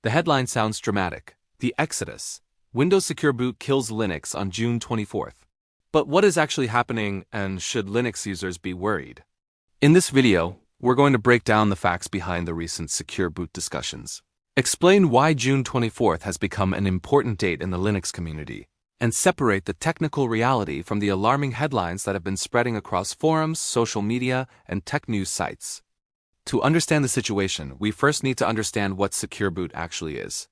The headline sounds dramatic. The Exodus. Windows Secure Boot kills Linux on June 24th. But what is actually happening, and should Linux users be worried? In this video, we're going to break down the facts behind the recent Secure Boot discussions, explain why June 24th has become an important date in the Linux community, and separate the technical reality from the alarming headlines that have been spreading across forums, social media, and tech news sites. To understand the situation, we first need to understand what Secure Boot actually is.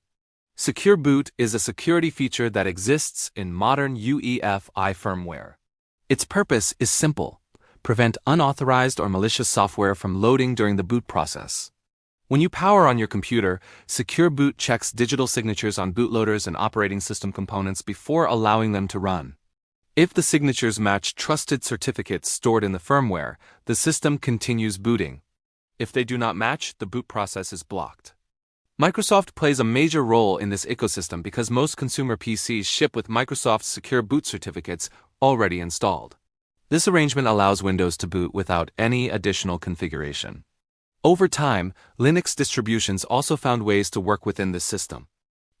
Secure Boot is a security feature that exists in modern UEFI firmware. Its purpose is simple: prevent unauthorized or malicious software from loading during the boot process. When you power on your computer, Secure Boot checks digital signatures on bootloaders and operating system components before allowing them to run. If the signatures match trusted certificates stored in the firmware, the system continues booting. If they do not match, the boot process is blocked. Microsoft plays a major role in this ecosystem because most consumer PCs ship with Microsoft's Secure Boot certificates already installed. This arrangement allows Windows to boot without any additional configuration. Over time, Linux distributions also found ways to work within this system,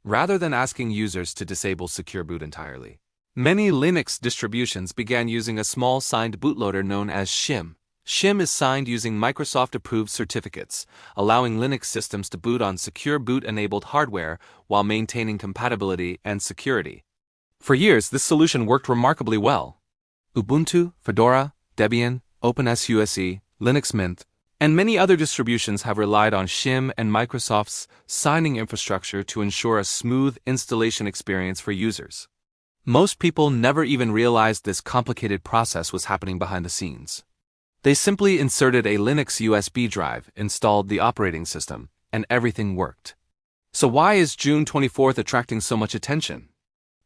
rather than asking users to disable Secure Boot entirely. Many Linux distributions began using a small signed bootloader known as Shim. Shim is signed using Microsoft-approved certificates, allowing Linux systems to boot on Secure Boot-enabled hardware while maintaining compatibility and security. For years, this solution worked remarkably well. Ubuntu, Fedora, Debian, openSUSE, Linux Mint, and many other distributions have relied on Shim and Microsoft's signing infrastructure to ensure a smooth installation experience for users. Most people never even realized this complicated process was happening behind the scenes. They simply inserted a Linux USB drive, installed the operating system, and everything worked. So why is June 24th attracting so much attention?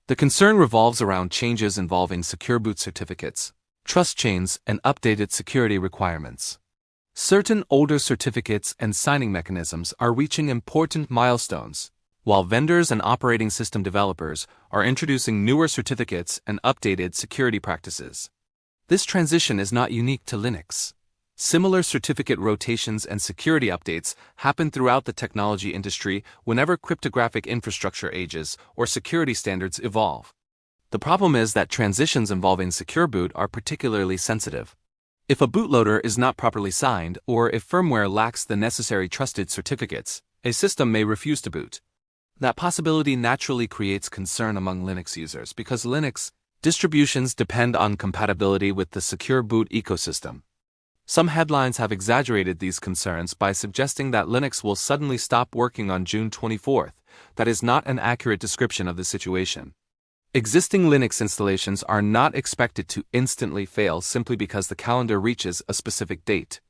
The concern revolves around changes involving Secure Boot certificates, trust chains, and updated security requirements. Certain older certificates and signing mechanisms are reaching important milestones, while vendors and operating system developers are introducing newer certificates and updated security practices. This transition is not unique to Linux. Similar certificate rotations and security updates happen throughout the technology industry whenever cryptographic infrastructure ages or security standards evolve. The problem is that transitions involving Secure Boot are particularly sensitive. If a bootloader is not properly signed, or if firmware lacks the necessary trusted certificates, a system may refuse to boot. That possibility naturally creates concern among Linux users because Linux distributions depend on compatibility with the Secure Boot ecosystem. Some headlines have exaggerated these concerns by suggesting that Linux will suddenly stop working on June 24th. That is not an accurate description of the situation. Existing Linux installations are not expected to instantly fail simply because the calendar reaches a specific date.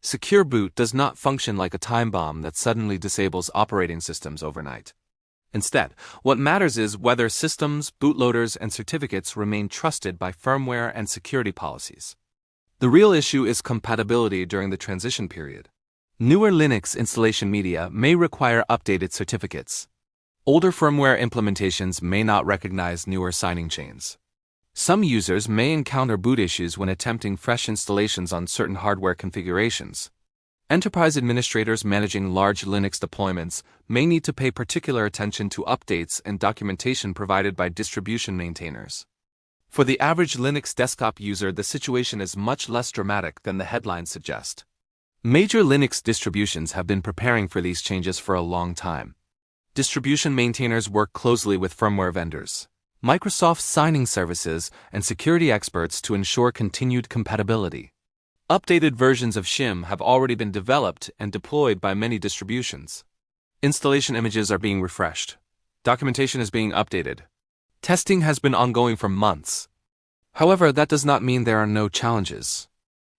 Secure Boot does not function like a time bomb that suddenly disables operating systems overnight. Instead, what matters is whether systems, bootloaders, and certificates remain trusted by firmware and security policies. The real issue is compatibility during the transition period. Newer Linux installation media may require updated certificates. Older firmware implementations may not recognize newer signing chains. Some users may encounter boot issues when attempting fresh installations on certain hardware configurations. Enterprise administrators managing large Linux deployments may need to pay particular attention to updates and documentation provided by distribution maintainers. For the average Linux desktop user, the situation is much less dramatic than the headlines suggest. Major Linux distributions have been preparing for these changes for a long time. Distribution maintainers work closely with firmware vendors, Microsoft signing services, and security experts to ensure continued compatibility. Updated versions of Shim have already been developed and deployed by many distributions. Installation images are being refreshed. Documentation is being updated. Testing has been ongoing for months. However, that does not mean there are no challenges.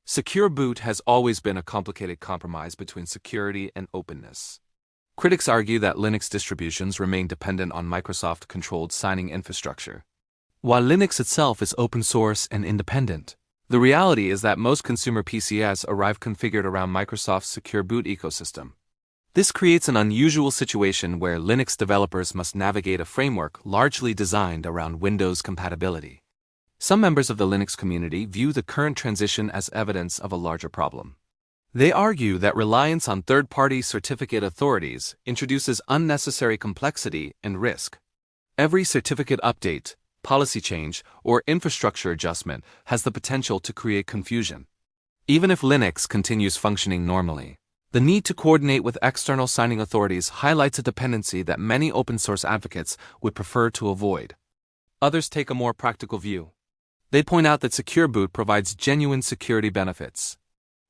Secure Boot has always been a complicated compromise between security and openness. Critics argue that Linux distributions remain dependent on Microsoft-controlled signing infrastructure, while Linux itself is open source and independent. The reality is that most consumer PCs arrive configured around Microsoft's Secure Boot ecosystem. This creates an unusual situation where Linux developers must navigate a framework largely designed around Windows compatibility. Some members of the Linux community view the current transition as evidence of a larger problem. They argue that reliance on third-party certificate authorities introduces unnecessary complexity and risk. Every certificate update, policy change, or infrastructure adjustment has the potential to create confusion. Even if Linux continues functioning normally, the need to coordinate with external signing authorities highlights a dependency that many open-source advocates would prefer to avoid. Others take a more practical view. They point out that Secure Boot provides genuine security benefits.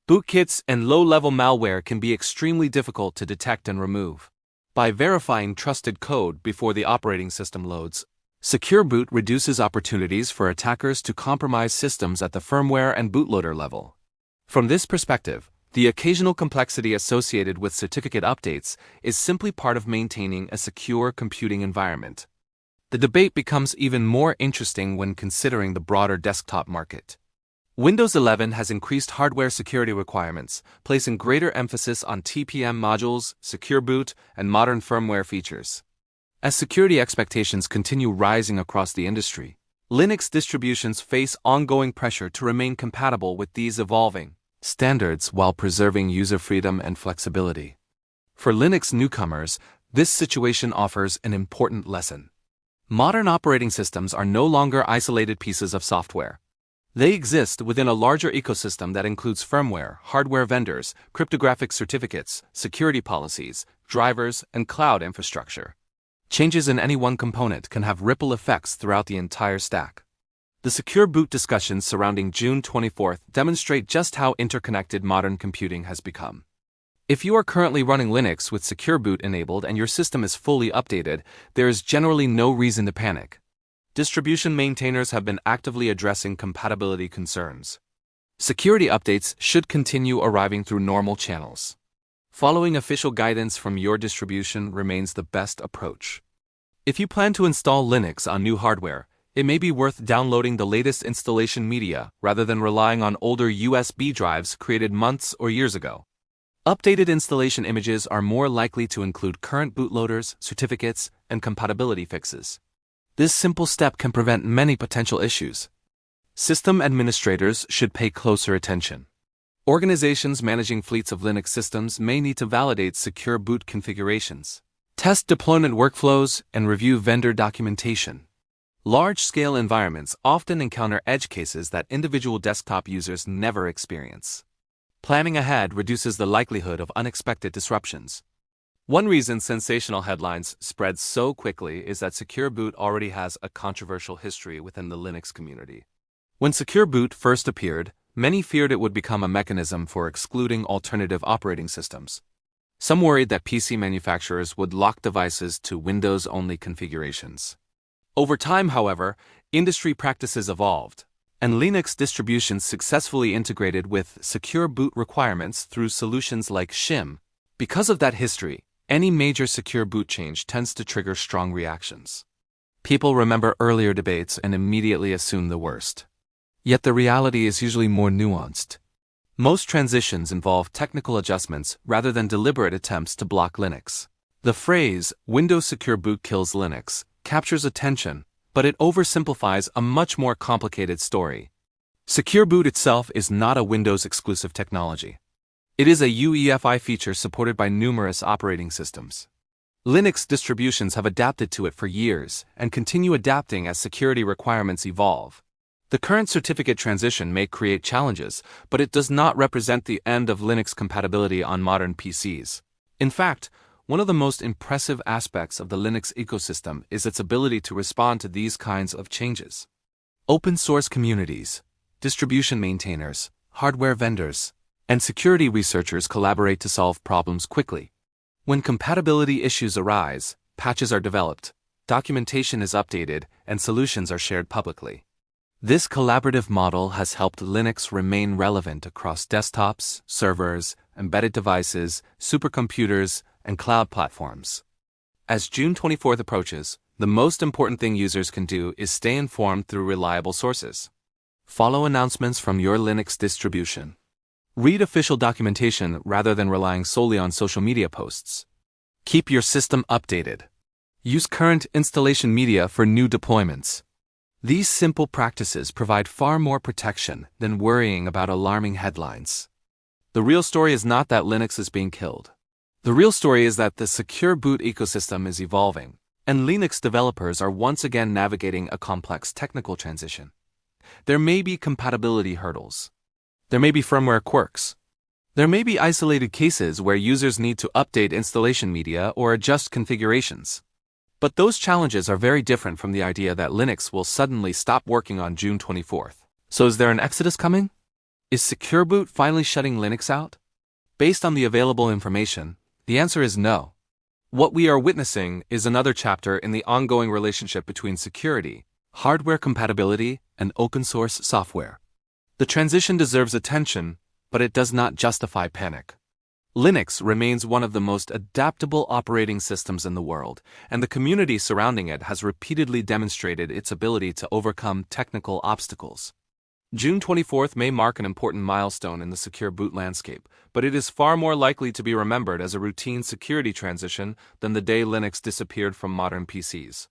Bootkits and low-level malware can be extremely difficult to detect and remove. By verifying trusted code before the operating system loads, Secure Boot reduces opportunities for attackers to compromise systems at the firmware and bootloader level. From this perspective, the occasional complexity associated with certificate updates is simply part of maintaining a secure computing environment. The debate becomes even more interesting when considering the broader desktop market. Windows 11 has increased hardware security requirements, placing greater emphasis on TPM modules, Secure Boot, and modern firmware features. As security expectations continue rising across the industry, Linux distributions face ongoing pressure to remain compatible with these evolving standards while preserving user freedom and flexibility. For Linux newcomers, this situation offers an important lesson. Modern operating systems are no longer isolated pieces of software. They exist within a larger ecosystem that includes firmware, hardware vendors, cryptographic certificates, security policies, drivers, and cloud infrastructure. Changes in any one component can have ripple effects throughout the entire stack. The Secure Boot discussions surrounding June 24th demonstrate just how interconnected modern computing has become. If you are currently running Linux with Secure Boot enabled and your system is fully updated, there is generally no reason to panic. Distribution maintainers have been actively addressing compatibility concerns. Security updates should continue arriving through normal channels. Following official guidance from your distribution remains the best approach. If you plan to install Linux on new hardware, it may be worth downloading the latest installation media rather than relying on older USB drives created months or years ago. Updated installation images are more likely to include current bootloaders, certificates, and compatibility fixes. This simple step can prevent many potential issues. System administrators should pay closer attention. Organizations managing fleets of Linux systems may need to validate Secure Boot configurations, test deployment workflows, and review vendor documentation. Large-scale environments often encounter edge cases that individual desktop users never experience. Planning ahead reduces the likelihood of unexpected disruptions. One reason sensational headlines spread so quickly is that Secure Boot already has a controversial history within the Linux community. When Secure Boot first appeared, many feared it would become a mechanism for excluding alternative operating systems. Some worried that PC manufacturers would lock devices to Windows-only configurations. Over time, however, industry practices evolved, and Linux distributions successfully integrated with Secure Boot requirements through solutions like Shim. Because of that history, any major Secure Boot change tends to trigger strong reactions. People remember earlier debates and immediately assume the worst. Yet the reality is usually more nuanced. Most transitions involve technical adjustments rather than deliberate attempts to block Linux. The phrase, "Windows Secure Boot kills Linux," captures attention, but it oversimplifies a much more complicated story. Secure Boot itself is not a Windows-exclusive technology. It is a UEFI feature supported by numerous operating systems. Linux distributions have adapted to it for years and continue adapting as security requirements evolve. The current certificate transition may create challenges, but it does not represent the end of Linux compatibility on modern PCs. In fact, one of the most impressive aspects of the Linux ecosystem is its ability to respond to these kinds of changes. Open source communities, distribution maintainers, hardware vendors, and security researchers collaborate to solve problems quickly. When compatibility issues arise, patches are developed, documentation is updated, and solutions are shared publicly. This collaborative model has helped Linux remain relevant across desktops, servers, embedded devices, supercomputers, and cloud platforms. As June 24th approaches, the most important thing users can do is stay informed through reliable sources. Follow announcements from your Linux distribution. Read official documentation rather than relying solely on social media posts. Keep your system updated. Use current installation media for new deployments. These simple practices provide far more protection than worrying about alarming headlines. The real story is not that Linux is being killed. The real story is that the secure boot ecosystem is evolving, and Linux developers are once again navigating a complex technical transition. There may be compatibility hurdles. There may be firmware quirks. There may be isolated cases where users need to update installation media or adjust configurations. But those challenges are very different from the idea that Linux will suddenly stop working on June 24th. So is there an exodus coming? Is Secure Boot finally shutting Linux out? Based on the available information, the answer is no. What we are witnessing is another chapter in the ongoing relationship between security, hardware compatibility, and open-source software. The transition deserves attention, but it does not justify panic. Linux remains one of the most adaptable operating systems in the world, and the community surrounding it has repeatedly demonstrated its ability to overcome technical obstacles. June 24th may mark an important milestone in the secure boot landscape, but it is far more likely to be remembered as a routine security transition than the day Linux disappeared from modern PCs.